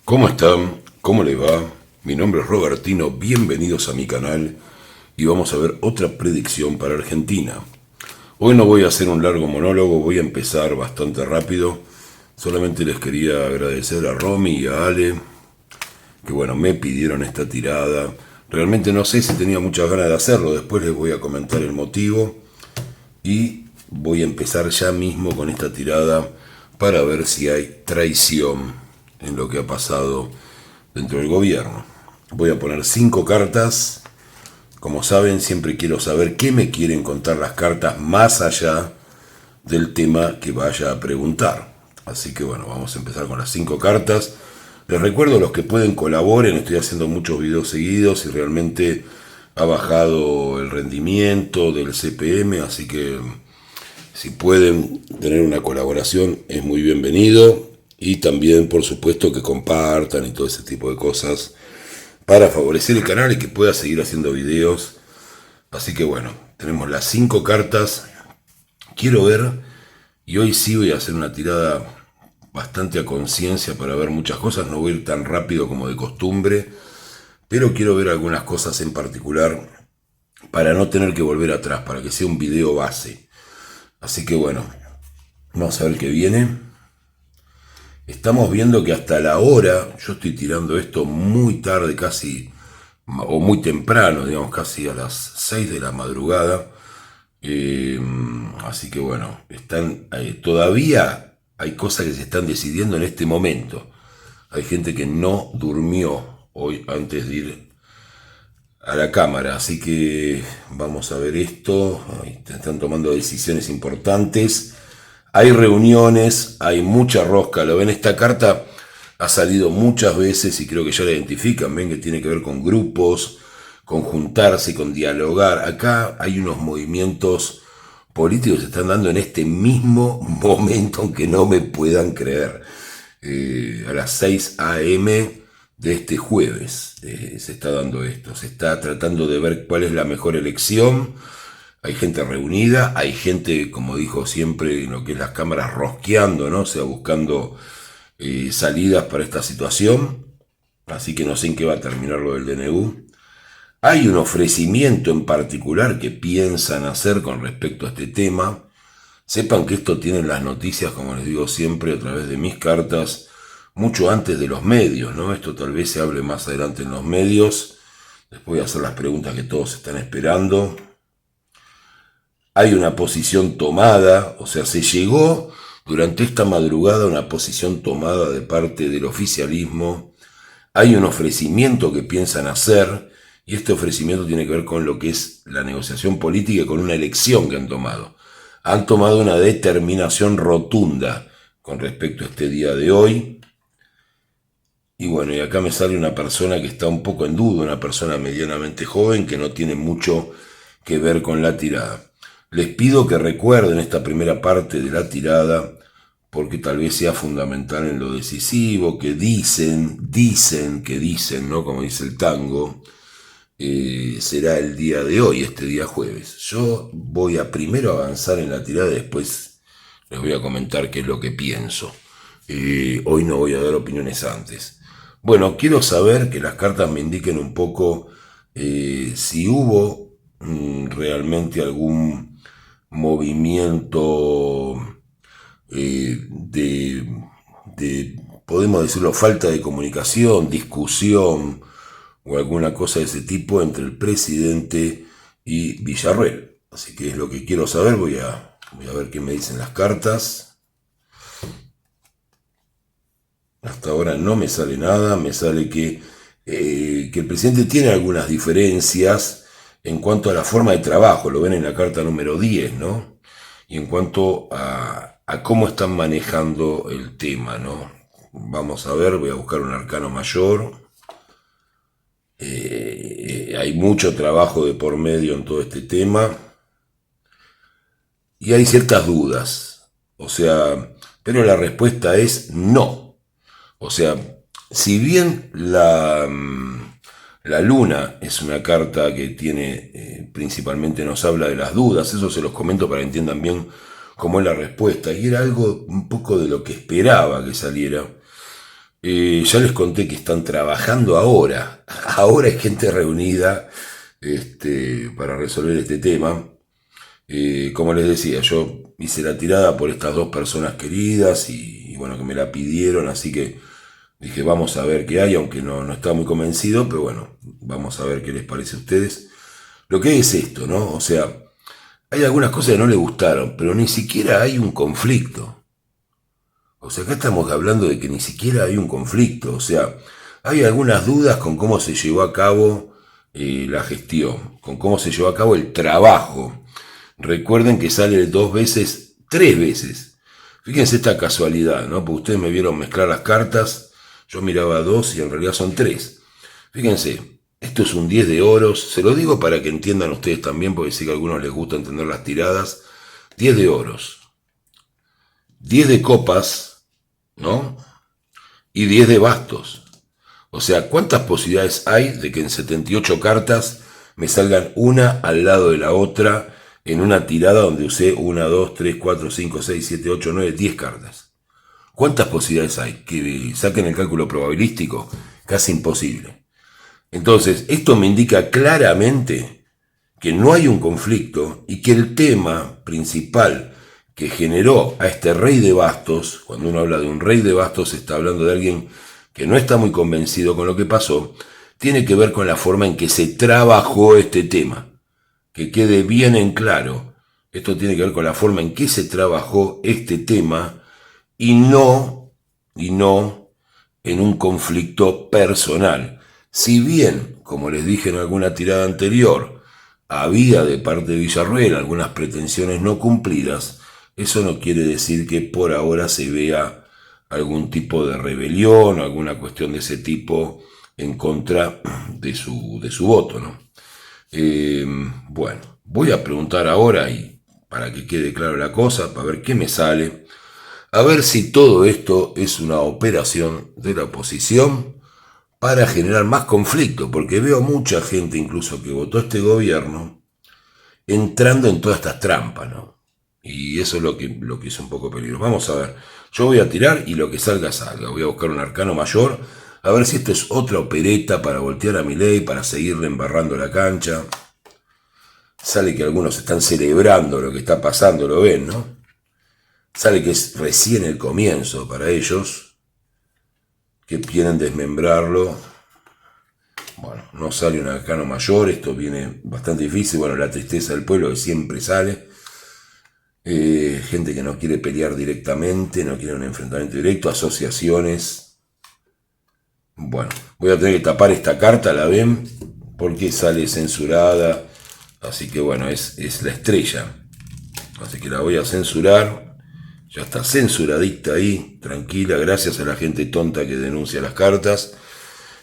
¿Cómo están? ¿Cómo le va? Mi nombre es Robertino, bienvenidos a mi canal y vamos a ver otra predicción para Argentina. Hoy no voy a hacer un largo monólogo, voy a empezar bastante rápido. Solamente les quería agradecer a Romy y a Ale, que bueno, me pidieron esta tirada. Realmente no sé si tenía muchas ganas de hacerlo, después les voy a comentar el motivo. Y voy a empezar ya mismo con esta tirada para ver si hay traición en lo que ha pasado dentro del gobierno. Voy a poner 5 cartas. Como saben, siempre quiero saber qué me quieren contar las cartas más allá del tema que vaya a preguntar. Así que bueno, vamos a empezar con las 5 cartas. Les recuerdo a los que pueden colaboren, estoy haciendo muchos videos seguidos y realmente ha bajado el rendimiento del CPM, así que si pueden tener una colaboración es muy bienvenido. Y también, por supuesto, que compartan y todo ese tipo de cosas para favorecer el canal y que pueda seguir haciendo videos. Así que bueno, tenemos las 5 cartas. Quiero ver, y hoy sí voy a hacer una tirada bastante a conciencia para ver muchas cosas. No voy a ir tan rápido como de costumbre, pero quiero ver algunas cosas en particular para no tener que volver atrás, para que sea un video base. Así que bueno, vamos a ver qué viene. Estamos viendo que hasta la hora, yo estoy tirando esto muy tarde, casi, o muy temprano, digamos, casi a las 6 de la madrugada. Así que bueno, todavía hay cosas que se están decidiendo en este momento. Hay gente que no durmió hoy antes de ir a la cámara, así que vamos a ver esto. Están tomando decisiones importantes. Hay reuniones, hay mucha rosca. Lo ven, esta carta ha salido muchas veces y creo que ya la identifican. Ven que tiene que ver con grupos, con juntarse, con dialogar. Acá hay unos movimientos políticos que se están dando en este mismo momento, aunque no me puedan creer. A las 6 a.m. de este jueves se está dando esto. Se está tratando de ver cuál es la mejor elección. Hay gente reunida, hay gente, como dijo siempre, en lo que es las cámaras rosqueando, ¿no? O sea, buscando salidas para esta situación. Así que no sé en qué va a terminar lo del DNU. Hay un ofrecimiento en particular que piensan hacer con respecto a este tema. Sepan que esto tienen las noticias, como les digo siempre, a través de mis cartas, mucho antes de los medios, ¿no? Esto tal vez se hable más adelante en los medios. Les voy a hacer las preguntas que todos están esperando. Hay una posición tomada, o sea, se llegó durante esta madrugada a una posición tomada de parte del oficialismo. Hay un ofrecimiento que piensan hacer, y este ofrecimiento tiene que ver con lo que es la negociación política y con una elección que han tomado. Han tomado una determinación rotunda con respecto a este día de hoy. Y bueno, y acá me sale una persona que está un poco en duda, una persona medianamente joven que no tiene mucho que ver con la tirada. Les pido que recuerden esta primera parte de la tirada, porque tal vez sea fundamental en lo decisivo, que dicen, ¿no? Como dice el tango, será el día de hoy, este día jueves. Yo voy a primero avanzar en la tirada y después les voy a comentar qué es lo que pienso. Hoy no voy a dar opiniones antes. Bueno, quiero saber que las cartas me indiquen un poco si hubo realmente algún movimiento podemos decirlo, falta de comunicación, discusión o alguna cosa de ese tipo entre el presidente y Villarruel. Así que es lo que quiero saber. Voy a ver qué me dicen las cartas. Hasta ahora no me sale nada. Me sale que el presidente tiene algunas diferencias en cuanto a la forma de trabajo. Lo ven en la carta número 10, ¿no? Y en cuanto a cómo están manejando el tema, ¿no? Vamos a ver, voy a buscar un arcano mayor. Hay mucho trabajo de por medio en todo este tema. Y hay ciertas dudas. O sea, pero la respuesta es no. O sea, si bien la luna es una carta que tiene, principalmente nos habla de las dudas, eso se los comento para que entiendan bien cómo es la respuesta, y era algo un poco de lo que esperaba que saliera, Ya les conté que están trabajando ahora. Ahora hay gente reunida para resolver este tema. Como les decía, yo hice la tirada por estas dos personas queridas y bueno, que me la pidieron, así que dije, vamos a ver qué hay, aunque no estaba muy convencido, pero bueno, vamos a ver qué les parece a ustedes. Lo que es esto, ¿no? O sea, hay algunas cosas que no les gustaron, pero ni siquiera hay un conflicto. O sea, acá estamos hablando de que ni siquiera hay un conflicto. O sea, hay algunas dudas con cómo se llevó a cabo la gestión, con cómo se llevó a cabo el trabajo. Recuerden que sale dos veces, tres veces. Fíjense esta casualidad, ¿no? Porque ustedes me vieron mezclar las cartas, yo miraba dos y en realidad son tres. Fíjense, esto es un 10 de oros, se lo digo para que entiendan ustedes también, porque sé que a algunos les gusta entender las tiradas. 10 de oros, 10 de copas, ¿no? Y 10 de bastos. O sea, ¿cuántas posibilidades hay de que en 78 cartas me salgan una al lado de la otra en una tirada donde usé 1, 2, 3, 4, 5, 6, 7, 8, 9, 10 cartas? ¿Cuántas posibilidades hay? Que saquen el cálculo probabilístico, casi imposible. Entonces, esto me indica claramente que no hay un conflicto y que el tema principal que generó a este rey de bastos, cuando uno habla de un rey de bastos, se está hablando de alguien que no está muy convencido con lo que pasó, tiene que ver con la forma en que se trabajó este tema. Que quede bien en claro, esto tiene que ver con la forma en que se trabajó este tema y no en un conflicto personal. Si bien, como les dije en alguna tirada anterior, había de parte de Villarroel algunas pretensiones no cumplidas, eso no quiere decir que por ahora se vea algún tipo de rebelión o alguna cuestión de ese tipo en contra de su voto, ¿no? Bueno, voy a preguntar ahora y para que quede claro la cosa, para ver qué me sale, a ver si todo esto es una operación de la oposición para generar más conflicto, porque veo mucha gente incluso que votó este gobierno entrando en todas estas trampas, ¿no? Y eso es lo que es un poco peligroso. Vamos a ver, yo voy a tirar y lo que salga, salga. Voy a buscar un arcano mayor, a ver si esto es otra opereta para voltear a Milei, para seguirle embarrando la cancha. Sale que algunos están celebrando lo que está pasando, lo ven, ¿no? Sale que es recién el comienzo para ellos, que quieren desmembrarlo. Bueno, no sale un arcano mayor, esto viene bastante difícil. Bueno, la tristeza del pueblo que siempre sale. Gente que no quiere pelear directamente, no quiere un enfrentamiento directo, asociaciones. Bueno, voy a tener que tapar esta carta, ¿la ven? Porque sale censurada. Así que bueno, es la estrella. Así que la voy a censurar. Ya está censuradita ahí, tranquila, gracias a la gente tonta que denuncia las cartas.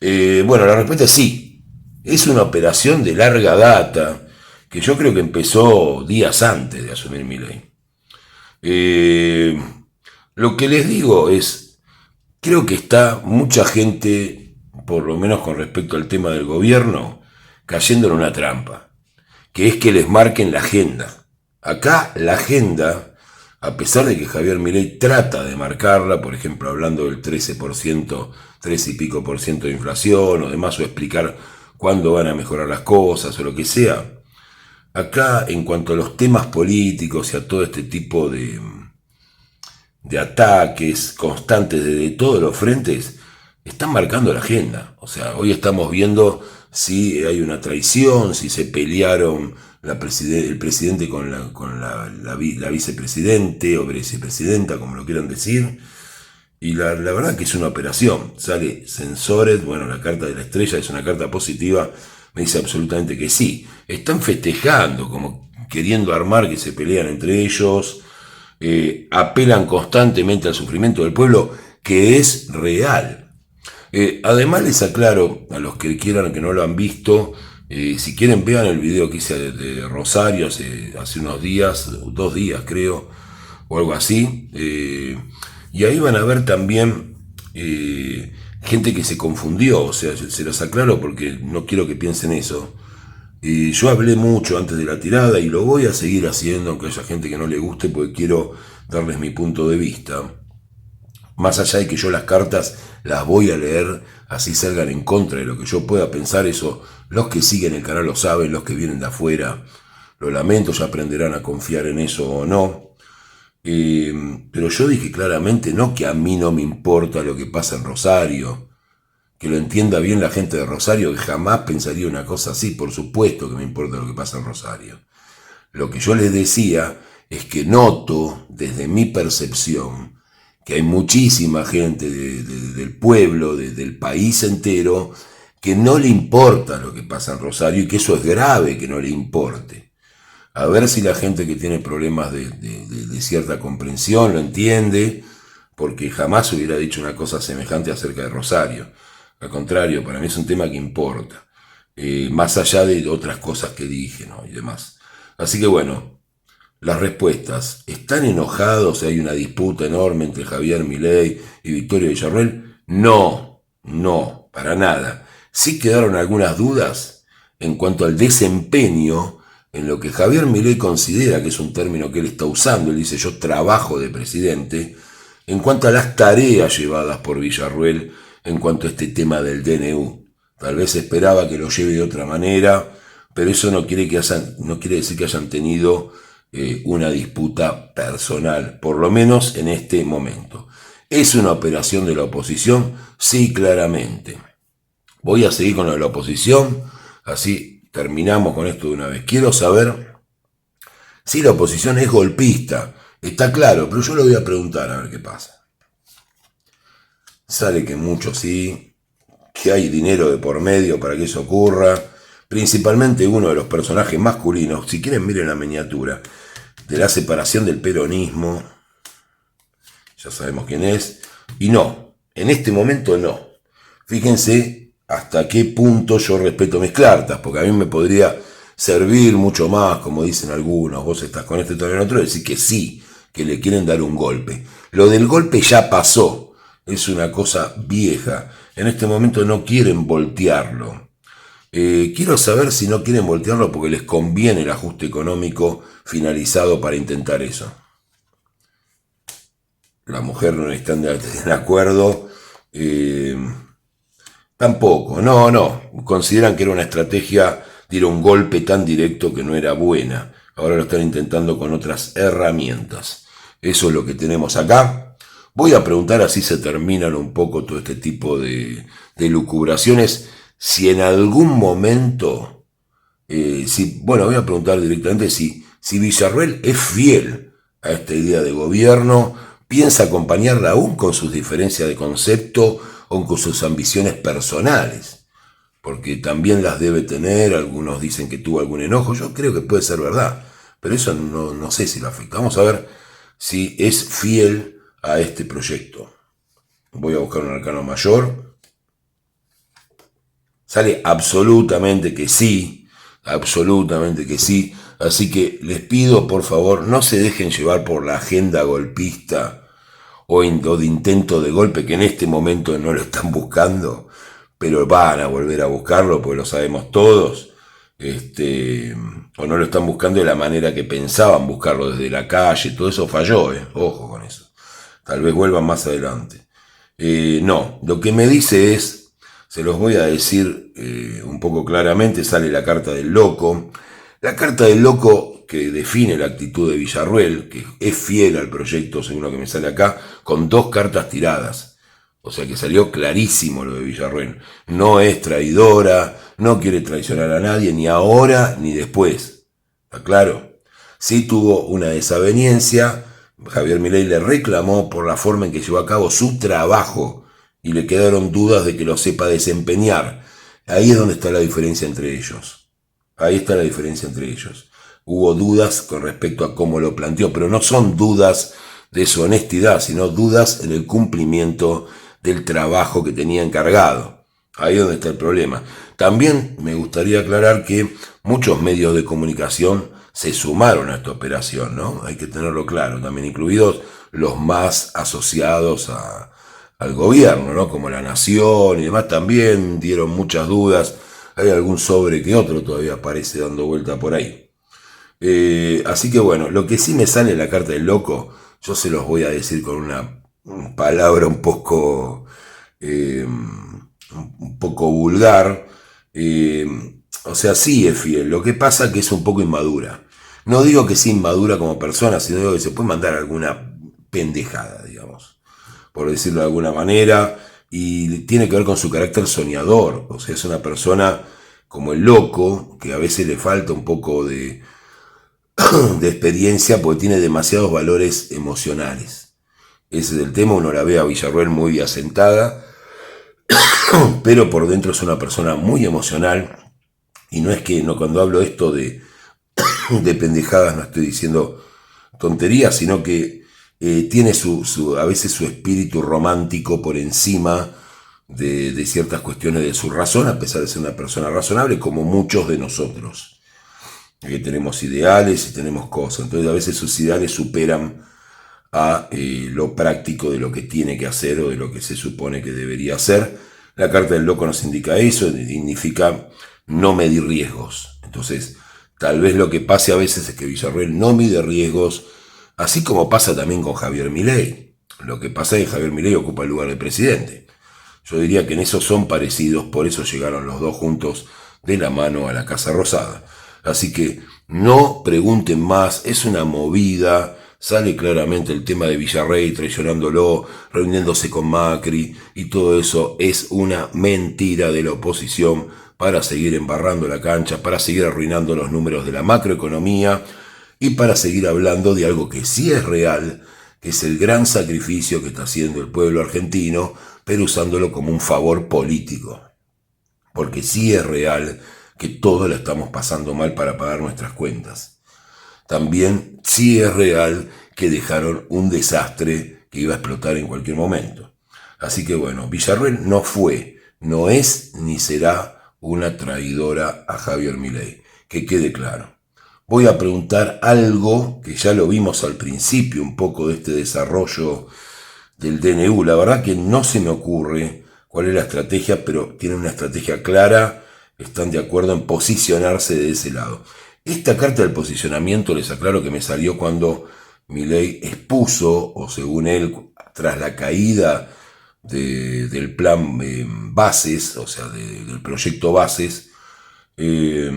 Bueno, la respuesta es sí. Es una operación de larga data que yo creo que empezó días antes de asumir Milei. Lo que les digo es, creo que está mucha gente, por lo menos con respecto al tema del gobierno, cayendo en una trampa, que es que les marquen la agenda. Acá la agenda, a pesar de que Javier Milei trata de marcarla, por ejemplo, hablando del 13%, 13 y pico por ciento de inflación o demás, o explicar cuándo van a mejorar las cosas o lo que sea, acá en cuanto a los temas políticos y a todo este tipo de ataques constantes de todos los frentes, están marcando la agenda. O sea, hoy estamos viendo si hay una traición, si se pelearon el presidente con la vicepresidente o vicepresidenta, como lo quieran decir. Y la verdad que es una operación. Sale Sensores, bueno, la carta de la estrella es una carta positiva, me dice absolutamente que sí. Están festejando, como queriendo armar que se pelean entre ellos. Apelan constantemente al sufrimiento del pueblo, que es real. Además les aclaro, a los que quieran que no lo han visto, si quieren vean el video que hice de Rosario hace unos días, 2 días creo, o algo así, y ahí van a ver también gente que se confundió, o sea, se los aclaro porque no quiero que piensen eso. Yo hablé mucho antes de la tirada y lo voy a seguir haciendo, aunque haya gente que no le guste, porque quiero darles mi punto de vista. Más allá de que yo las cartas las voy a leer, así salgan en contra de lo que yo pueda pensar, eso los que siguen el canal lo saben, los que vienen de afuera, lo lamento, ya aprenderán a confiar en eso o no. Pero yo dije claramente, no que a mí no me importa lo que pasa en Rosario, que lo entienda bien la gente de Rosario, que jamás pensaría una cosa así, por supuesto que me importa lo que pasa en Rosario. Lo que yo les decía es que noto, desde mi percepción, que hay muchísima gente del pueblo, del país entero, que no le importa lo que pasa en Rosario y que eso es grave que no le importe. A ver si la gente que tiene problemas de cierta comprensión lo entiende, porque jamás hubiera dicho una cosa semejante acerca de Rosario. Al contrario, para mí es un tema que importa, más allá de otras cosas que dije, ¿no? Y demás. Así que bueno, las respuestas. ¿Están enojados? ¿Hay una disputa enorme entre Javier Milei y Victoria Villarruel? No, no, para nada. Sí quedaron algunas dudas en cuanto al desempeño en lo que Javier Milei considera que es un término que él está usando. Él dice: yo trabajo de presidente. En cuanto a las tareas llevadas por Villarruel en cuanto a este tema del DNU. Tal vez esperaba que lo lleve de otra manera, pero eso no quiere decir que hayan tenido una disputa personal, por lo menos en este momento. ¿Es una operación de la oposición? Sí, claramente. Voy a seguir con lo de la oposición, así terminamos con esto de una vez. Quiero saber si la oposición es golpista. Está claro, pero yo lo voy a preguntar a ver qué pasa. Sale que mucho sí, que hay dinero de por medio para que eso ocurra. Principalmente uno de los personajes masculinos, si quieren miren la miniatura, de la separación del peronismo. Ya sabemos quién es. Y no, en este momento no. Fíjense hasta qué punto yo respeto mis cartas, porque a mí me podría servir mucho más, como dicen algunos, vos estás con este, todavía en otro, decir que sí, que le quieren dar un golpe. Lo del golpe ya pasó, es una cosa vieja. En este momento no quieren voltearlo. Quiero saber si no quieren voltearlo porque les conviene el ajuste económico finalizado para intentar eso. La mujer no está de acuerdo. Tampoco, no. Consideran que era una estrategia de ir a un golpe tan directo que no era buena. Ahora lo están intentando con otras herramientas. Eso es lo que tenemos acá. Voy a preguntar, así se terminan un poco todo este tipo de lucubraciones, si en algún momento, voy a preguntar directamente si Villarruel es fiel a esta idea de gobierno, piensa acompañarla aún con sus diferencias de concepto o con sus ambiciones personales, porque también las debe tener. Algunos dicen que tuvo algún enojo, yo creo que puede ser verdad, pero eso no sé si lo afecta. Vamos a ver si es fiel a este proyecto. Voy a buscar un arcano mayor. Sale absolutamente que sí, así que les pido por favor no se dejen llevar por la agenda golpista o de intento de golpe, que en este momento no lo están buscando, pero van a volver a buscarlo porque lo sabemos todos, o no lo están buscando de la manera que pensaban buscarlo desde la calle. Todo eso falló, ojo con eso, tal vez vuelvan más adelante. No, lo que me dice es, se los voy a decir un poco claramente, sale la carta del loco. La carta del loco que define la actitud de Villarruel, que es fiel al proyecto según lo que me sale acá, con 2 cartas tiradas. O sea que salió clarísimo lo de Villarruel. No es traidora, no quiere traicionar a nadie, ni ahora ni después. ¿Está claro? Sí tuvo una desaveniencia. Javier Milei le reclamó por la forma en que llevó a cabo su trabajo y le quedaron dudas de que lo sepa desempeñar. Ahí es donde está la diferencia entre ellos. Hubo dudas con respecto a cómo lo planteó, pero no son dudas de su honestidad, sino dudas en el cumplimiento del trabajo que tenía encargado. Ahí es donde está el problema. También me gustaría aclarar que muchos medios de comunicación se sumaron a esta operación, ¿no? Hay que tenerlo claro, también incluidos los más asociados al gobierno, ¿no? Como La Nación y demás, también dieron muchas dudas. Hay algún sobre que otro todavía aparece dando vuelta por ahí. Así que bueno, lo que sí me sale en la carta del loco, yo se los voy a decir con una palabra un poco vulgar. Eh, o sea, sí es fiel. Lo que pasa es que es un poco inmadura. No digo que sea inmadura como persona, sino digo que se puede mandar alguna pendejada, digamos, por decirlo de alguna manera, y tiene que ver con su carácter soñador. O sea, es una persona como el loco, que a veces le falta un poco de experiencia porque tiene demasiados valores emocionales. Ese es el tema, uno la ve a Villarroel muy asentada, pero por dentro es una persona muy emocional, y no es que no, cuando hablo esto de pendejadas no estoy diciendo tonterías, sino que tiene a veces su espíritu romántico por encima de ciertas cuestiones de su razón, a pesar de ser una persona razonable, como muchos de nosotros, que tenemos ideales y tenemos cosas. Entonces a veces sus ideales superan a lo práctico de lo que tiene que hacer o de lo que se supone que debería hacer. La carta del loco nos indica eso, significa no medir riesgos. Entonces, tal vez lo que pase a veces es que Villarroel no mide riesgos, así como pasa también con Javier Milei. Lo que pasa es que Javier Milei ocupa el lugar del presidente. Yo diría que en eso son parecidos, por eso llegaron los dos juntos de la mano a la Casa Rosada. Así que no pregunten más, es una movida, sale claramente el tema de Villarrey traicionándolo, reuniéndose con Macri, y todo eso es una mentira de la oposición para seguir embarrando la cancha, para seguir arruinando los números de la macroeconomía y para seguir hablando de algo que sí es real, que es el gran sacrificio que está haciendo el pueblo argentino, pero usándolo como un favor político. Porque sí es real que todos la estamos pasando mal para pagar nuestras cuentas. También sí es real que dejaron un desastre que iba a explotar en cualquier momento. Así que bueno, Villarroel no fue, no es ni será una traidora a Javier Milei. Que quede claro. Voy a preguntar algo que ya lo vimos al principio, un poco de este desarrollo del DNU. La verdad que no se me ocurre cuál es la estrategia, pero tienen una estrategia clara, están de acuerdo en posicionarse de ese lado. Esta carta del posicionamiento, les aclaro que me salió cuando Milei expuso, o según él, tras la caída del plan Bases, o sea, del proyecto Bases, eh,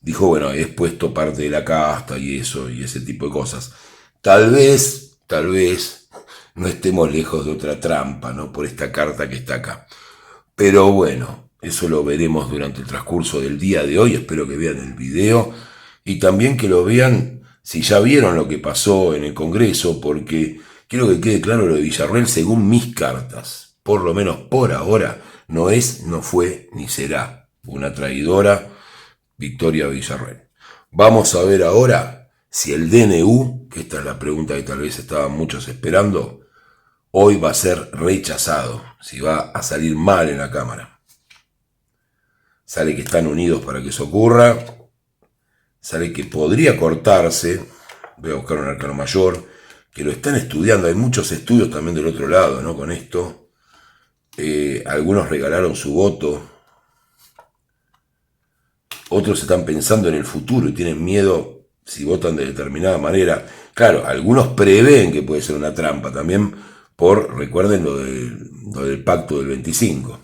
dijo, bueno, he expuesto parte de la casta y eso, y ese tipo de cosas. Tal vez, no estemos lejos de otra trampa, ¿no? Por esta carta que está acá. Pero bueno, eso lo veremos durante el transcurso del día de hoy. Espero que vean el video y también que lo vean si ya vieron lo que pasó en el Congreso, porque quiero que quede claro lo de Villarroel, según mis cartas, por lo menos por ahora, no es, no fue ni será una traidora Victoria Villarroel. Vamos a ver ahora si el DNU, que esta es la pregunta que tal vez estaban muchos esperando, hoy va a ser rechazado, si va a salir mal en la Cámara. Sale que están unidos para que eso ocurra, sale que podría cortarse, voy a buscar un arcano mayor, que lo están estudiando, hay muchos estudios también del otro lado, ¿no? Con esto, algunos regalaron su voto, otros están pensando en el futuro y tienen miedo si votan de determinada manera. Claro, algunos prevén que puede ser una trampa también recuerden lo del pacto del 25.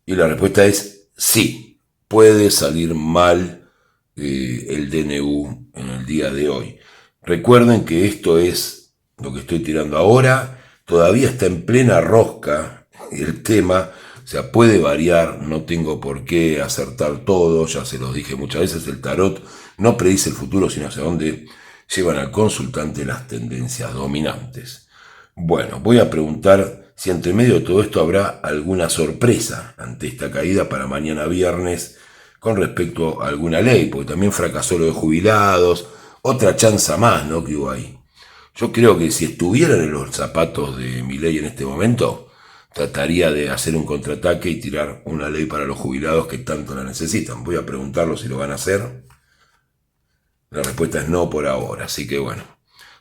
Y la respuesta es sí, puede salir mal el DNU en el día de hoy. Recuerden que esto es lo que estoy tirando ahora, todavía está en plena rosca el tema, o sea, puede variar, no tengo por qué acertar todo, ya se los dije muchas veces, el tarot no predice el futuro, sino hacia dónde llevan al consultante las tendencias dominantes. Bueno, voy a preguntar si entre medio de todo esto habrá alguna sorpresa ante esta caída para mañana viernes con respecto a alguna ley, porque también fracasó lo de jubilados, otra chanza más, ¿no? Que hubo ahí. Yo creo que si estuvieran en los zapatos de Milei en este momento, trataría de hacer un contraataque y tirar una ley para los jubilados que tanto la necesitan. Voy a preguntarlo si lo van a hacer. La respuesta es no por ahora, así que bueno,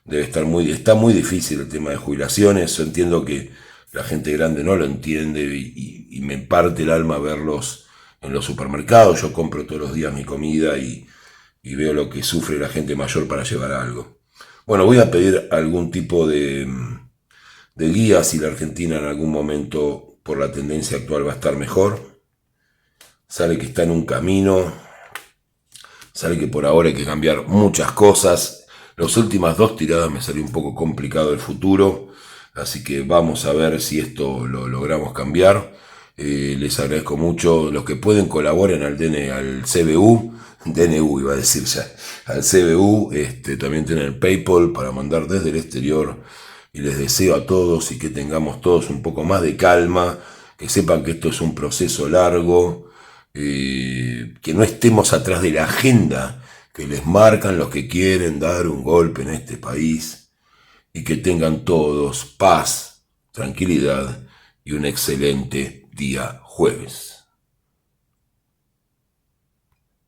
está muy difícil el tema de jubilaciones. Yo entiendo que la gente grande no lo entiende y me parte el alma verlos en los supermercados. Yo compro todos los días mi comida y veo lo que sufre la gente mayor para llevar algo. Bueno, voy a pedir algún tipo de guía si la Argentina en algún momento, por la tendencia actual, va a estar mejor. Sale que está en un camino, sale que por ahora hay que cambiar muchas cosas. Las últimas dos tiradas me salió un poco complicado el futuro, así que vamos a ver si esto lo logramos cambiar. Les agradezco mucho. Los que pueden colaboren al CBU, DNU iba a decir ya, al CBU, también tienen el PayPal para mandar desde el exterior. Y les deseo a todos y que tengamos todos un poco más de calma, que sepan que esto es un proceso largo, que no estemos atrás de la agenda que les marcan los que quieren dar un golpe en este país, y que tengan todos paz, tranquilidad y un excelente día jueves.